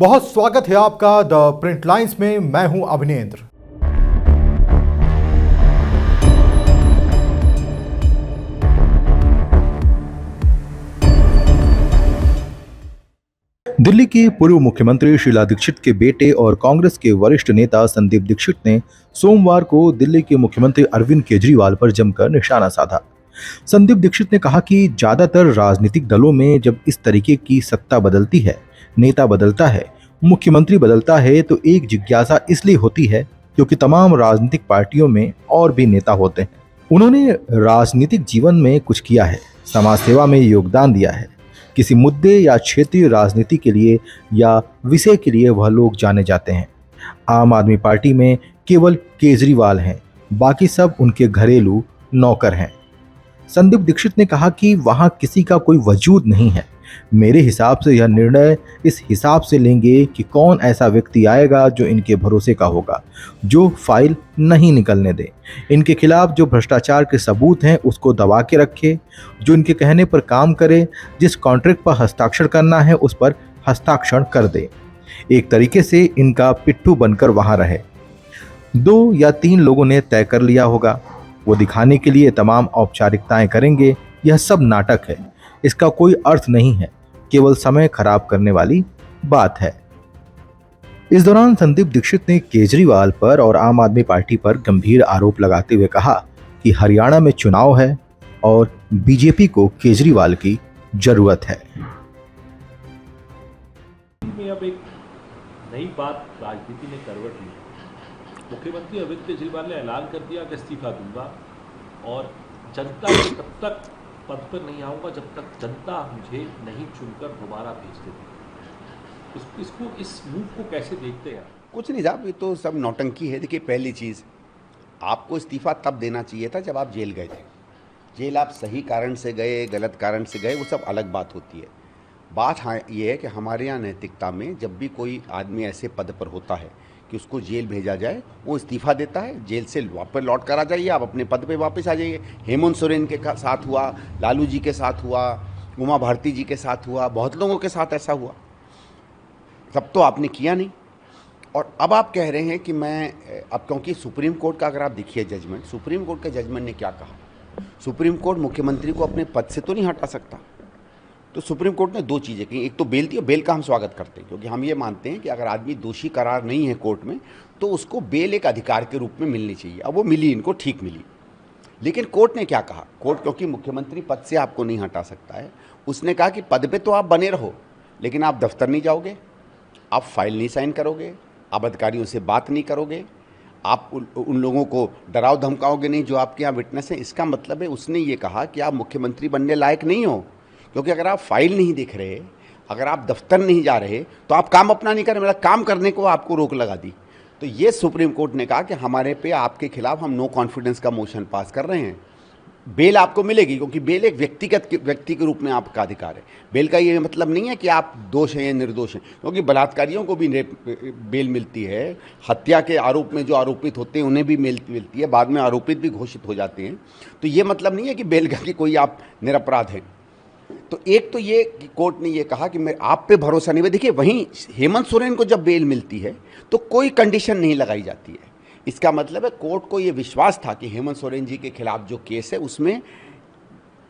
बहुत स्वागत है आपका द प्रिंट लाइंस में। मैं हूं अभिनेंद्र। दिल्ली के पूर्व मुख्यमंत्री शीला दीक्षित के बेटे और कांग्रेस के वरिष्ठ नेता संदीप दीक्षित ने सोमवार को दिल्ली के मुख्यमंत्री अरविंद केजरीवाल पर जमकर निशाना साधा। संदीप दीक्षित ने कहा कि ज्यादातर राजनीतिक दलों में जब इस तरीके की सत्ता बदलती है, नेता बदलता है, मुख्यमंत्री बदलता है, तो एक जिज्ञासा इसलिए होती है क्योंकि तमाम राजनीतिक पार्टियों में और भी नेता होते हैं। उन्होंने राजनीतिक जीवन में कुछ किया है, समाज सेवा में योगदान दिया है। किसी मुद्दे या क्षेत्रीय राजनीति के लिए या विषय के लिए वह लोग जाने जाते हैं। आम आदमी पार्टी में केवल केजरीवाल हैं, बाकी सब उनके घरेलू नौकर हैं। संदीप दीक्षित ने कहा कि वहां किसी का कोई वजूद नहीं है। मेरे हिसाब से यह निर्णय इस हिसाब से लेंगे कि कौन ऐसा व्यक्ति आएगा जो इनके भरोसे का होगा, जो फाइल नहीं निकलने दे, इनके खिलाफ जो भ्रष्टाचार के सबूत हैं उसको दबा के रखे, जो इनके कहने पर काम करे, जिस कॉन्ट्रैक्ट पर हस्ताक्षर करना है उस पर हस्ताक्षर कर दे। एक तरीके से इनका पिट्ठू बनकर वहां रहे। 2 या 3 लोगों ने तय कर लिया होगा, वो दिखाने के लिए तमाम औपचारिकताएं करेंगे। यह सब नाटक है, इसका कोई अर्थ नहीं है, केवल समय खराब करने वाली बात है। इस दौरान संदीप दीक्षित ने केजरीवाल पर और आम आदमी पार्टी पर गंभीर आरोप लगाते हुए कहा कि हरियाणा में चुनाव है और बीजेपी को केजरीवाल की जरूरत है। अब एक नई बात राजनीति ने करवट ली। मुख्यमंत्री अरविंद केजरीवाल ने ऐलान कर दिया कि इस्तीफा दूंगा और जनता के तब तक पद पर नहीं आऊंगा जब तक जनता मुझे नहीं चुनकर दोबारा भेज देती। इसको इस मूव को कैसे देखते हैं? कुछ नहीं साहब, ये तो सब नौटंकी है। देखिए, पहली चीज़, आपको इस्तीफा तब देना चाहिए था जब आप जेल गए थे। जेल आप सही कारण से गए, गलत कारण से गए, वो सब अलग बात होती है। बात हाँ ये है कि हमारे यहाँ नैतिकता में जब भी कोई आदमी ऐसे पद पर होता है कि उसको जेल भेजा जाए, वो इस्तीफा देता है, जेल से वापस लौट कर आ जाइए, आप अपने पद पे वापस आ जाइए। हेमंत सोरेन के साथ हुआ, लालू जी के साथ हुआ, उमा भारती जी के साथ हुआ, बहुत लोगों के साथ ऐसा हुआ। तब तो आपने किया नहीं। और अब आप कह रहे हैं कि मैं अब, क्योंकि सुप्रीम कोर्ट का अगर आप देखिए जजमेंट, सुप्रीम कोर्ट के जजमेंट ने क्या कहा, सुप्रीम कोर्ट मुख्यमंत्री को अपने पद से तो नहीं हटा सकता। तो सुप्रीम कोर्ट ने 2 चीज़ें कही। एक तो बेल दी, और बेल का हम स्वागत करते हैं क्योंकि हम ये मानते हैं कि अगर आदमी दोषी करार नहीं है कोर्ट में तो उसको बेल एक अधिकार के रूप में मिलनी चाहिए। अब वो मिली, इनको ठीक मिली। लेकिन कोर्ट ने क्या कहा, कोर्ट क्योंकि मुख्यमंत्री पद से आपको नहीं हटा सकता है, उसने कहा कि पद पे तो आप बने रहो, लेकिन आप दफ्तर नहीं जाओगे, आप फाइल नहीं साइन करोगे, आप अधिकारियों से बात नहीं करोगे, आप उन लोगों को डराओ धमकाओगे नहीं जो आपके यहाँ विटनेस हैं। इसका मतलब है उसने ये कहा कि आप मुख्यमंत्री बनने लायक नहीं हो, क्योंकि अगर आप फाइल नहीं देख रहे, अगर आप दफ्तर नहीं जा रहे तो आप काम अपना नहीं कर रहे, मतलब काम करने को आपको रोक लगा दी। तो ये सुप्रीम कोर्ट ने कहा कि हमारे पे आपके खिलाफ हम नो कॉन्फिडेंस का मोशन पास कर रहे हैं। बेल आपको मिलेगी क्योंकि बेल एक व्यक्ति के रूप में आपका अधिकार है। बेल का ये मतलब नहीं है कि आप दोष हैं या निर्दोष हैं, क्योंकि बलात्कारियों को भी बेल मिलती है, हत्या के आरोप में जो आरोपित होते हैं उन्हें भी मिलती है, बाद में आरोपित भी घोषित हो जाते हैं। तो ये मतलब नहीं है कि बेल का कि कोई आप निरपराध हैं। तो एक तो ये कि कोर्ट ने ये कहा कि मैं आप पे भरोसा नहीं है। देखिए, वहीं हेमंत सोरेन को जब बेल मिलती है तो कोई कंडीशन नहीं लगाई जाती है। इसका मतलब है कोर्ट को ये विश्वास था कि हेमंत सोरेन जी के खिलाफ जो केस है उसमें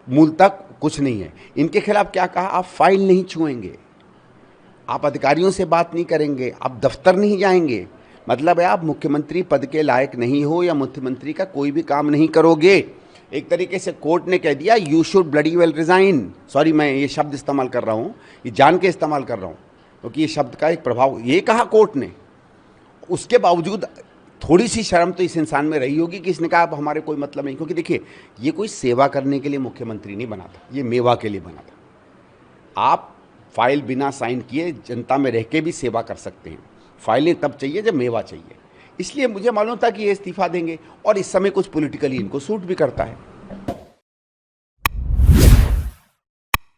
मूलतः कुछ नहीं है। इनके खिलाफ क्या कहा, आप फाइल नहीं छुएंगे, आप अधिकारियों से बात नहीं करेंगे, आप दफ्तर नहीं जाएंगे, मतलब है आप मुख्यमंत्री पद के लायक नहीं हो या मुख्यमंत्री का कोई भी काम नहीं करोगे। एक तरीके से कोर्ट ने कह दिया you should bloody well resign. Sorry, मैं ये शब्द इस्तेमाल कर रहा हूँ, ये जान के इस्तेमाल कर रहा हूँ क्योंकि ये शब्द का एक प्रभाव, ये कहा कोर्ट ने। उसके बावजूद थोड़ी सी शर्म तो इस इंसान में रही होगी कि इसने कहा अब हमारे कोई मतलब नहीं, क्योंकि देखिए ये कोई सेवा करने के लिए मुख्यमंत्री नहीं बना था, ये मेवा के लिए बना था। आप फाइल बिना साइन किए जनता में रह के भी सेवा कर सकते हैं, फाइलें तब चाहिए जब मेवा चाहिए। इसलिए मुझे मालूम था कि ये इस्तीफा देंगे और इस समय कुछ पॉलिटिकली इनको सूट भी करता है।